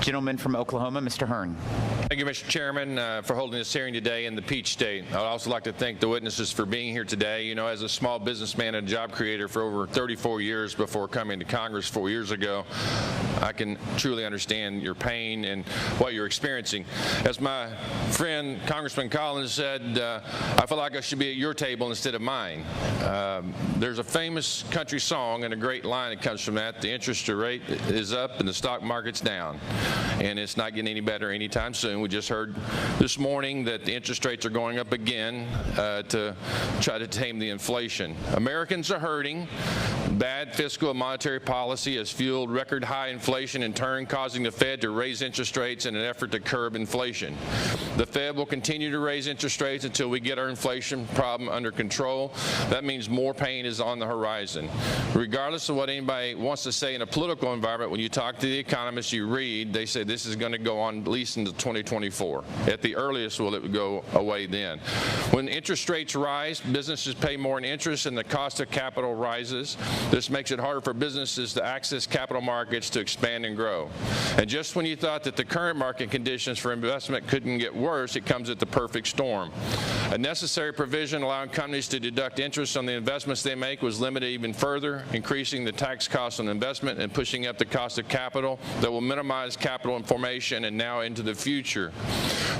Gentleman from Oklahoma, Mr. Hern. Thank you, Mr. Chairman, for holding this hearing today in the Peach State. I'd also like to thank the witnesses for being here today. You know, as a small businessman and job creator for over 34 years before coming to Congress 4 years ago, I can truly understand your pain and what you're experiencing. As my friend Congressman Collins said, I feel like I should be at your table instead of mine. There's a famous country song and a great line that comes from that. The interest rate is up and the stock market's down. And it's not getting any better anytime soon. We just heard this morning that the interest rates are going up again to try to tame the inflation. Americans are hurting. Bad fiscal and monetary policy has fueled record high inflation, in turn causing the Fed to raise interest rates in an effort to curb inflation. The Fed will continue to raise interest rates until we get our inflation problem under control. That means more pain is on the horizon. Regardless of what anybody wants to say in a political environment, when you talk to the economists you read, they say this is going to go on at least into 2024. At the earliest will it go away then. When interest rates rise, businesses pay more in interest and the cost of capital rises. This makes it harder for businesses to access capital markets to expand and grow. And just when you thought that the current market conditions for investment couldn't get worse, it comes at the perfect storm. A necessary provision allowing companies to deduct interest on the investments they make was limited even further, increasing the tax cost on investment and pushing up the cost of capital that will minimize capital formation and now into the future.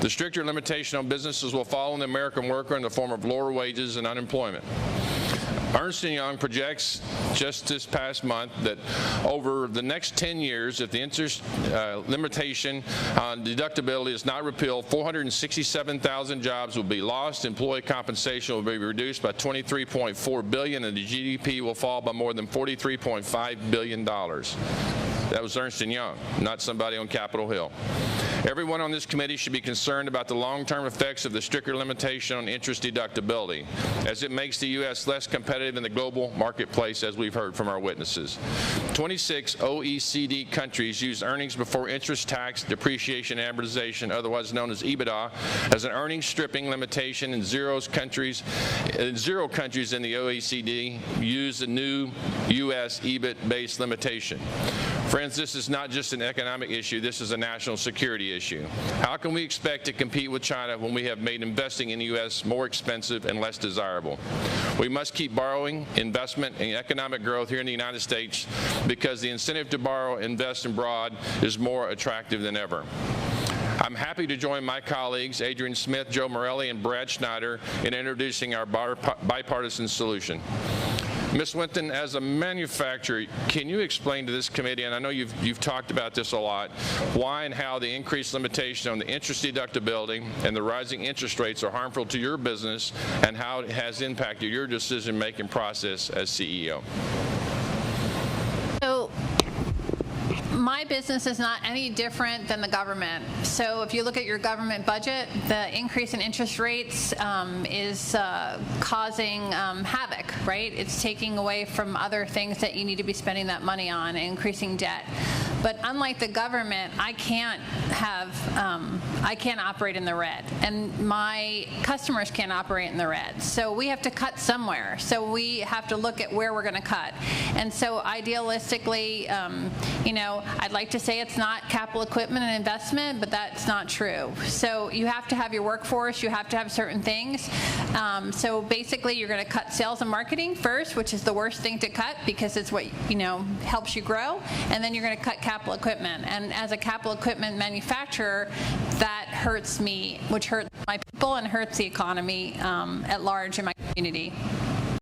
The stricter limitation on businesses will fall on the American worker in the form of lower wages and unemployment. Ernst & Young projects just this past month that over the next 10 years, if the interest limitation on deductibility is not repealed, 467,000 jobs will be lost, employee compensation will be reduced by $23.4 billion, and the GDP will fall by more than $43.5 billion. That was Ernst & Young, not somebody on Capitol Hill. Everyone on this committee should be concerned about the long-term effects of the stricter limitation on interest deductibility, as it makes the U.S. less competitive in the global marketplace, as we've heard from our witnesses. 26 OECD countries use earnings before interest, tax, depreciation, and amortization, otherwise known as EBITDA, as an earnings stripping limitation, and zero countries in the OECD use the new U.S. EBIT-based limitation. Friends, this is not just an economic issue, this is a national security issue. How can we expect to compete with China when we have made investing in the U.S. more expensive and less desirable? We must keep borrowing, investment, and economic growth here in the United States because the incentive to borrow and invest abroad is more attractive than ever. I'm happy to join my colleagues, Adrian Smith, Joe Morelli, and Brad Schneider, in introducing our bipartisan solution. Ms. Winton, as a manufacturer, can you explain to this committee, and I know you've talked about this a lot, why and how the increased limitation on the interest deductibility and the rising interest rates are harmful to your business and how it has impacted your decision-making process as CEO? So, my business is not any different than the government. So if you look at your government budget, the increase in interest rates is causing havoc, right? It's taking away from other things that you need to be spending that money on, increasing debt. But unlike the government, I can't operate in the red, and my customers can't operate in the red. So we have to cut somewhere. So we have to look at where we're going to cut. And so idealistically, I'd like to say it's not capital equipment and investment, but that's not true. So you have to have your workforce. You have to have certain things. So basically, you're going to cut sales and marketing first, which is the worst thing to cut because it's what helps you grow, and then you're going to cut capital equipment. And as a capital equipment manufacturer, that hurts me, which hurts my people and hurts the economy at large in my community.